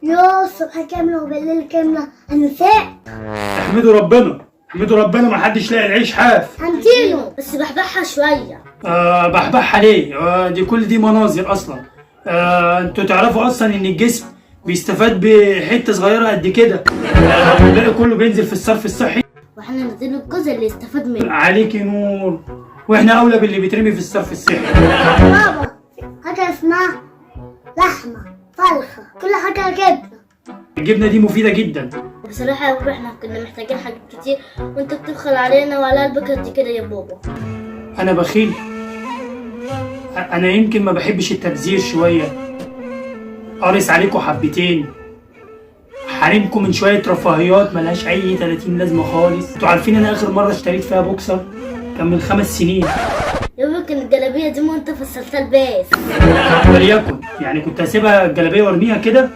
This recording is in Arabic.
يوه الصبح كاملة وبالليل كاملة أنا ساق. احمدوا ربنا احمدوا ربنا، ما حدش لاقي العيش حاف. هنتينه بس بحبحها شوية. بحبحها ليه؟ دي كل دي مناظر اصلا. انتوا تعرفوا اصلا ان الجسم بيستفاد بحته صغيره قد كده، والباقي كله بينزل في الصرف الصحي. واحنا نديله الجزء اللي يستفاد منه. عليكي نور، واحنا اولى باللي بيترمي في الصرف الصحي. بابا حاجة اسمها لحمة فرخة كل حاجة جبنة. الجبنه دي مفيده جدا. بصراحة يا بابا احنا كنا محتاجين حاجات كتير وانت بتبخل علينا وعلى قلبك قد كده يا بابا. انا بخيل؟ انا يمكن ما بحبش التبذير شويه، قارس عليكم حبتين، حارمكم من شويه رفاهيات ملهاش اي 30 لازمه خالص. انتوا عارفين انا اخر مره اشتريت فيها بوكسر كان من 5 سنين. يا بابا كان الجلابية دي وانت فصلتها الباس. وليكن يعني كنت هسيبها الجلابيه وارميها كده؟